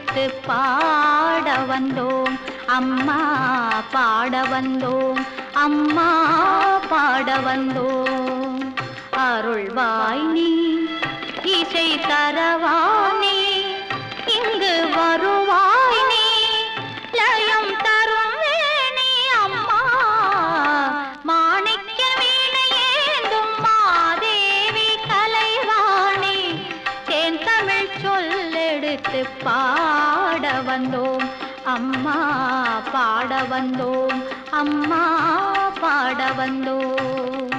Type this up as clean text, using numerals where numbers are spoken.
எடுத்து பாட வந்தோம் அம்மா, பாட வந்தோம் அம்மா, பாட வந்தோம். அருள்வாய் நீ, இசை தரவானே, இங்கு வருவாய் நீ, லயம் தரும் வேணி அம்மா. மாணிக்க வீணையேந்தும் மாதேவி கலைவாணி, தேன் தமிழ் சொல்லெடுத்து பாட வந்தோம் அம்மா, பாட வந்தோம் அம்மா, பாட வந்தோம்.